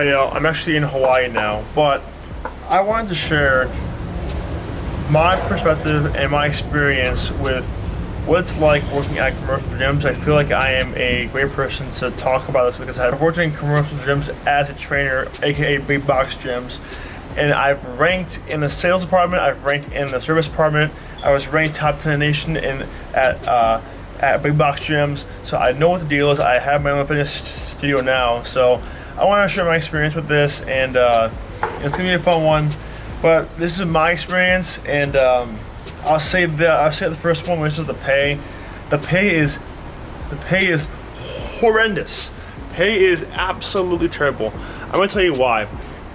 I'm actually in Hawaii now, but I wanted to share my perspective and my experience with what it's like working at commercial gyms. I feel like I am a great person to talk about this because I've worked in commercial gyms as a trainer, aka big box gyms, and I've ranked in the sales department, I've ranked in the service department, I was ranked top 10 in the nation at big box gyms, so I know what the deal is. I have my own fitness studio now, so I want to share my experience with this, and it's gonna be a fun one. But this is my experience, and I'll say the first one, which is the pay. The pay is horrendous. Pay is absolutely terrible. I'm gonna tell you why.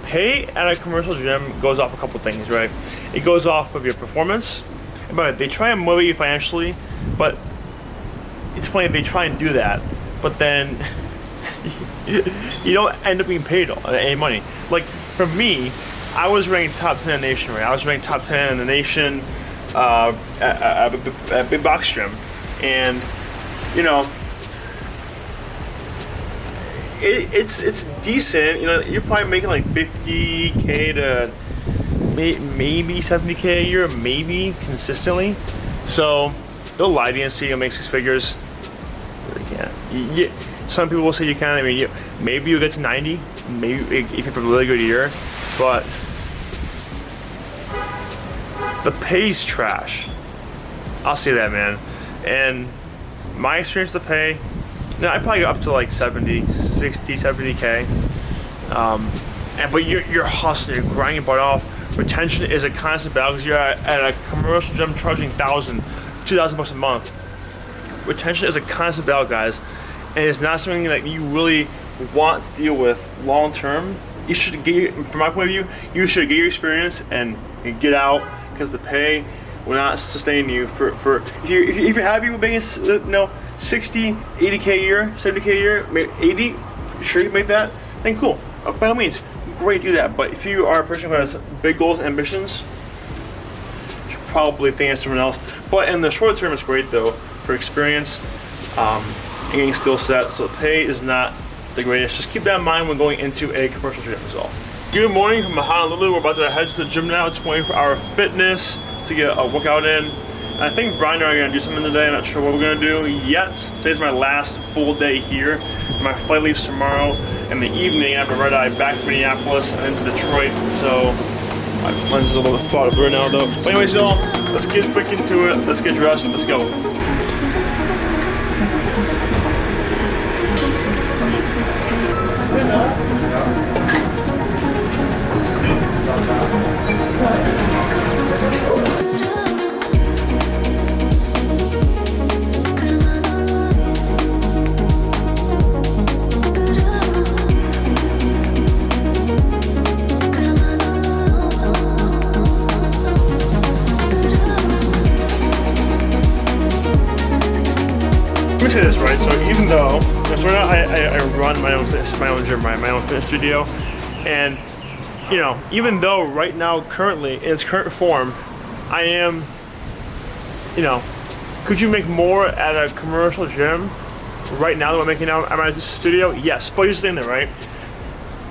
Pay at a commercial gym goes off a couple things, right? It goes off of your performance. But they try and motivate you financially, but it's funny, they try and do that, but then you don't end up being paid any money. Like for me, I was ranked top 10 in the nation, right? I was ranked top 10 in the nation at big box gym, and you know, it's decent. You know, you're probably making like 50K to maybe 70K a year, maybe consistently. So they'll lie to you and say you'll make six figures. You really can't. Some people will say you can. I mean, maybe you'll get to 90, maybe if you have a really good year, but the pay's trash. I'll say that, man. And my experience with the pay, I probably got up to like 70, 60, 70K. But you're hustling, you're grinding your butt off. Retention is a constant battle because you're at a commercial gym charging $1,000, $2,000 a month. Retention is a constant battle, guys, and it's not something that you really want to deal with long term. You should get, from my point of view, you should get your experience and get out, because the pay will not sustain you for if you're happy with making 60, 80K a year, 70K a year, maybe 80, you sure you can make that, then cool. By all means, great, do that. But if you are a person who has big goals and ambitions, you should probably think of someone else. But in the short term, it's great though for experience and getting skill set. So the pay is not the greatest. Just keep that in mind when going into a commercial gym as well. Good morning from Honolulu. We're about to head to the gym now. 24-hour fitness to get a workout in. And I think Brian and I are gonna do something today. I'm not sure what we're gonna do yet. Today's my last full day here. My flight leaves tomorrow in the evening. I have a red eye back to Minneapolis and into Detroit. So my lens is a little fogged up right now though. But anyways, y'all, let's get quick into it. Let's get dressed. Let's go. Let me say this, right? So even though, so right now I run my own gym, right? My own fitness studio, and you know, even though right now, currently in its current form, I am, you know, could you make more at a commercial gym right now than I'm making now at my studio? Yes, but here's the thing, there, right?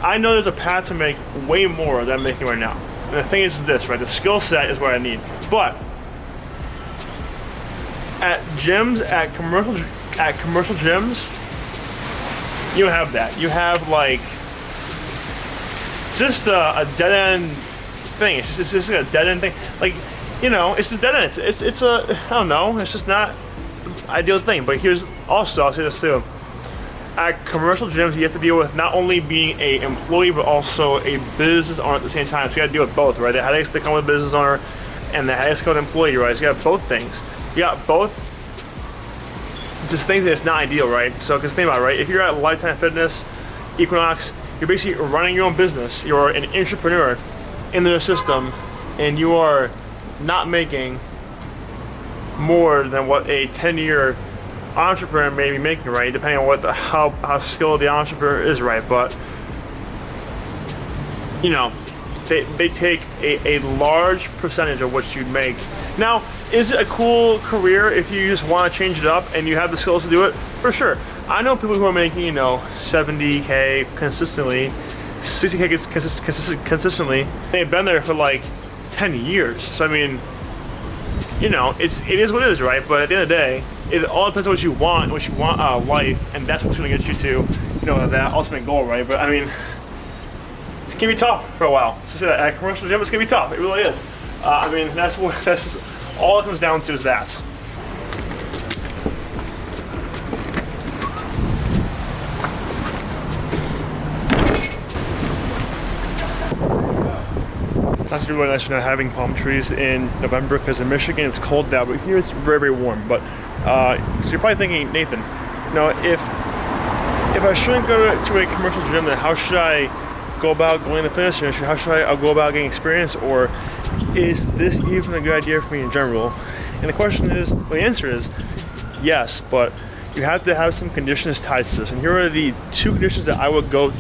I know there's a path to make way more than I'm making right now, and the thing is this, right? The skill set is what I need, but at gyms, at commercial gyms, you don't have that. You have like just a dead end thing. It's just like a dead end thing. Like, you know, it's just dead end. It's a, I don't know. It's just not the ideal thing. But here's also, I'll say this too. At commercial gyms, you have to deal with not only being a employee but also a business owner at the same time. So you got to deal with both, right? The headaches that come with business owner and the headaches that come with employee, right? So you got both things. You got both. Just things that it's not ideal, right? So, because think about it, right? If you're at Lifetime Fitness, Equinox, you're basically running your own business. You're an entrepreneur in their system, and you are not making more than what a 10-year entrepreneur may be making, right? Depending on what how skilled the entrepreneur is, right? But you know, they take a large percentage of what you'd make. Now, is it a cool career if you just want to change it up and you have the skills to do it? For sure. I know people who are making, you know, 70K consistently, 60K consistently. They've been there for like 10 years. So I mean, you know, it is what it is, right? But at the end of the day, it all depends on what you want out of life, and that's what's gonna get you to, you know, that ultimate goal, right? But I mean, it's gonna be tough for a while. To say that at a commercial gym, it's gonna be tough. It really is. I mean, that's all it comes down to is that. It's actually really nice not having palm trees in November because in Michigan it's cold now, but here it's very, very warm. But so you're probably thinking, Nathan, you know, if I shouldn't go to a commercial gym, then how should I go about going to the fitness industry? How should I go about getting experience? Or is this even a good idea for me in general? And the question is, well, the answer is yes, but you have to have some conditions tied to this. And here are the 2 conditions that I would go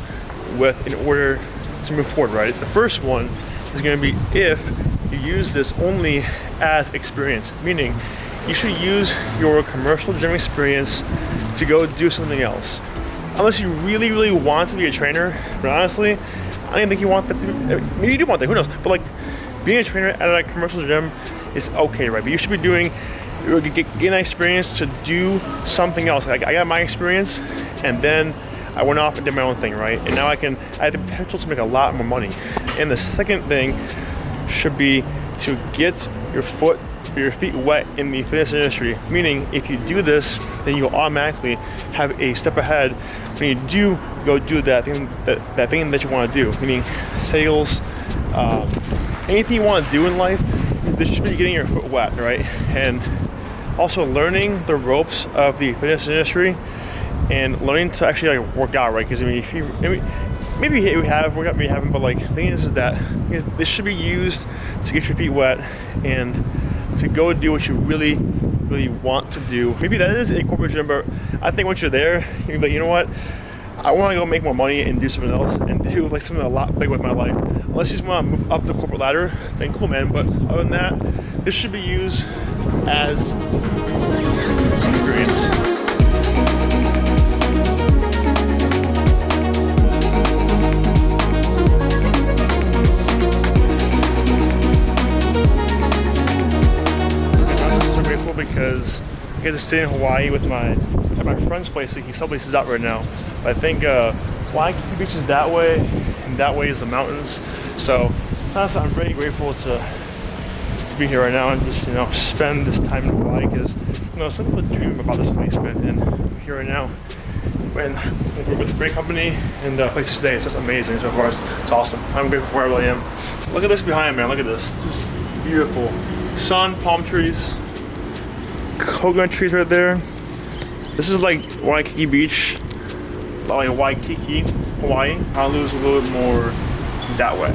with in order to move forward, right? The first one is going to be if you use this only as experience, meaning you should use your commercial gym experience to go do something else. Unless you really, really want to be a trainer, but honestly, I don't think you want that to be, maybe you do want that, who knows? But like, being a trainer at a commercial gym is okay, right? But you should be getting that experience to do something else. Like, I got my experience, and then I went off and did my own thing, right? And now I have the potential to make a lot more money. And the second thing should be to get your feet wet in the fitness industry. Meaning, if you do this, then you'll automatically have a step ahead when you do go do that thing that you want to do. Meaning, sales, anything you want to do in life, this should be getting your foot wet, right? And also learning the ropes of the fitness industry and learning to actually like work out, right? Because I mean, maybe you have workout, maybe you haven't, but like the thing is that this should be used to get your feet wet and to go do what you really, really want to do. Maybe that is a corporate gym, but I think once you're there, you'll be like, you know what? I want to go make more money and do something else and do like something a lot bigger with my life. Unless you just want to move up the corporate ladder, then cool, man. But other than that, this should be used as experience. Because I get to stay in Hawaii with my friend's place. He still places out right now. But I think Waikiki Beach is that way, and that way is the mountains. So honestly, I'm very grateful to be here right now and just, you know, spend this time in Hawaii because, you know, some people dream about this place, man, and I'm here right now. And we're with a great company and place to stay. It's just amazing so far. It's awesome. I'm grateful for where I really am. Look at this behind me, man. Look at this. Just beautiful. Sun, palm trees, coconut trees right there. This is like Waikiki Beach, like Waikiki, Hawaii. Honolulu's a little bit more that way.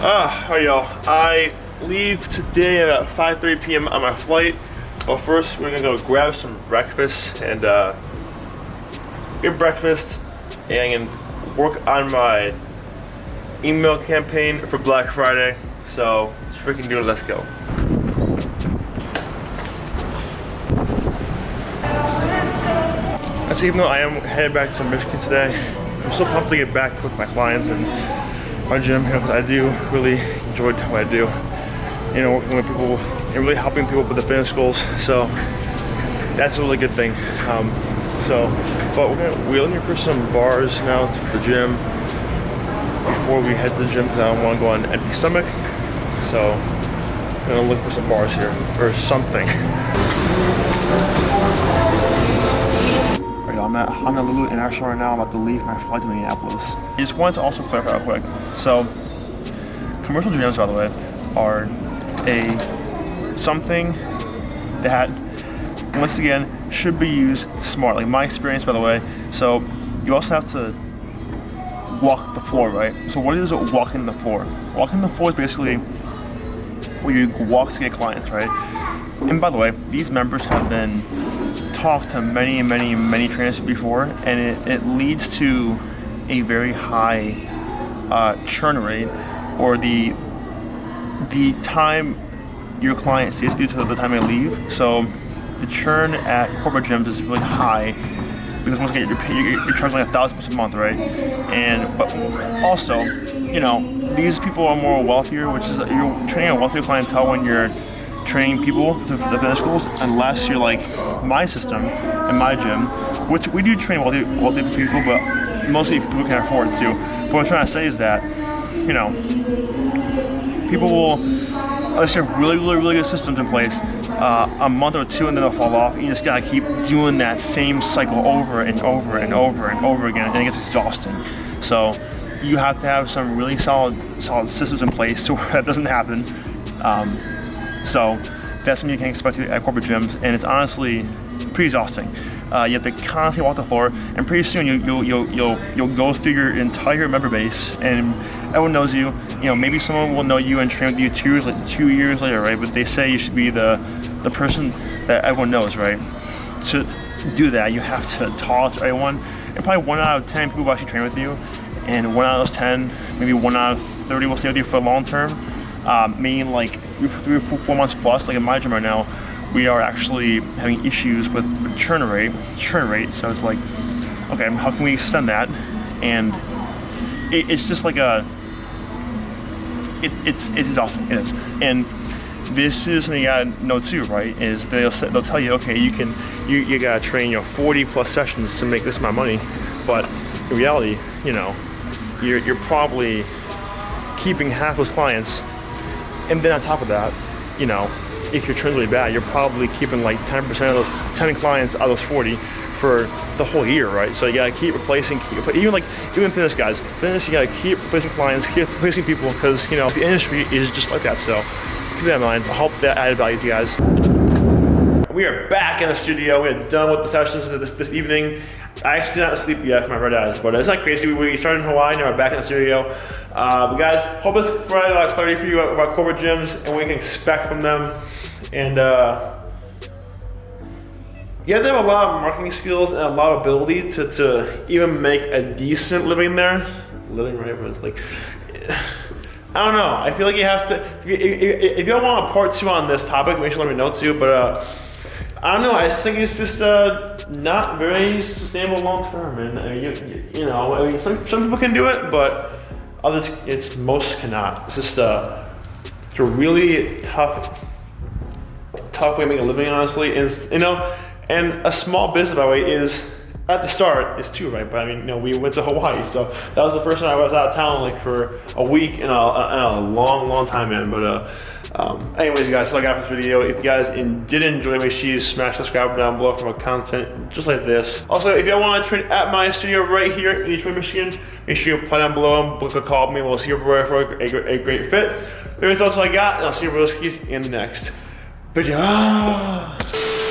Alright y'all, I leave today at about 5:30 p.m. on my flight. But first we're gonna go grab some breakfast and get breakfast and work on my email campaign for Black Friday. So let's freaking do it, let's go. So even though I am headed back to Michigan today, I'm so pumped to get back with my clients and my gym, you know, because I do really enjoy what I do. You know, working with people and really helping people with the fitness goals. So that's a really good thing. But we're looking for some bars now for the gym before we head to the gym because I don't want to go on an empty stomach. So I'm gonna look for some bars here or something. I'm at Honolulu International right now. I'm about to leave my flight to Minneapolis. I just wanted to also clarify real quick. So, commercial gyms, by the way, are something that, once again, should be used smart. Like my experience, by the way. So, you also have to walk the floor, right? So, what is walking the floor? Walking the floor is basically where you walk to get clients, right? And by the way, these members have been talked to many trainers before, and it leads to a very high churn rate, or the time your client stays due to the time they leave. So the churn at corporate gyms is really high because once again you're charging like $1,000 a month, right? But also, you know, these people are more wealthier, which is you're training a wealthier clientele when you're training people for the fitness schools, unless you're like my system and my gym, which we do train wealthy people, but mostly people can afford it too. But what I'm trying to say is that, you know, people will, unless you have really good systems in place, a month or two and then they'll fall off. You just gotta keep doing that same cycle over and over and over and over again, and it gets exhausting. So you have to have some really solid systems in place so that doesn't happen. So that's something you can expect at corporate gyms, and it's honestly pretty exhausting. You have to constantly walk the floor, and pretty soon you'll go through your entire member base, and everyone knows you. You know, maybe someone will know you and train with you 2 years later, right? But they say you should be the person that everyone knows, right? To do that, you have to talk to everyone, and probably 1 out of 10 people will actually train with you, and 1 out of those 10, maybe 1 out of 30 will stay with you for long term. Meaning like 3 or 4 months plus. Like in my gym right now, we are actually having issues with churn rate. So it's like, okay, how can we extend that? And it's just like it's exhausting. It is. And this is something you gotta know too, right? Is they'll tell you, okay, you gotta train 40 plus sessions to make this amount of money, but in reality, you know, you're probably keeping half those clients. And then on top of that, you know, if your trend's really bad, you're probably keeping like 10% of those 10 clients out of those 40 for the whole year, right? So you gotta keep replacing, even fitness guys, you gotta keep replacing clients, keep replacing people, because, you know, the industry is just like that. So keep that in mind. I hope that added value to you guys. We are back in the studio. We're done with the sessions this evening. I actually did not sleep yet for my red eyes, but it's not crazy. We started in Hawaii, now we're back in the studio. But guys, hope this provided a lot of clarity for you about corporate gyms and what you can expect from them. And you have to have a lot of marketing skills and a lot of ability to even make a decent living there. Living, right? But it's like, I don't know. I feel like you have to, if you want a part 2 on this topic, make sure to let me know too. But I don't know. I just think it's just not very sustainable long term. And you know, I mean, some people can do it, but others, most cannot. It's just it's a really tough way of making a living, honestly. And you know, and a small business, by the way, is at the start is too, right? But I mean, you know, we went to Hawaii, so that was the first time I was out of town like for a week in a long time, man. But anyways, guys, that's all I got for this video. If you guys did enjoy, make sure you smash the subscribe button down below for more content just like this. Also, if you want to train at my studio right here in Detroit, Michigan, make sure you apply down below and book a call with me. We'll see you for a great fit. Anyways, that's all I got, and I'll see you broskies in the next video.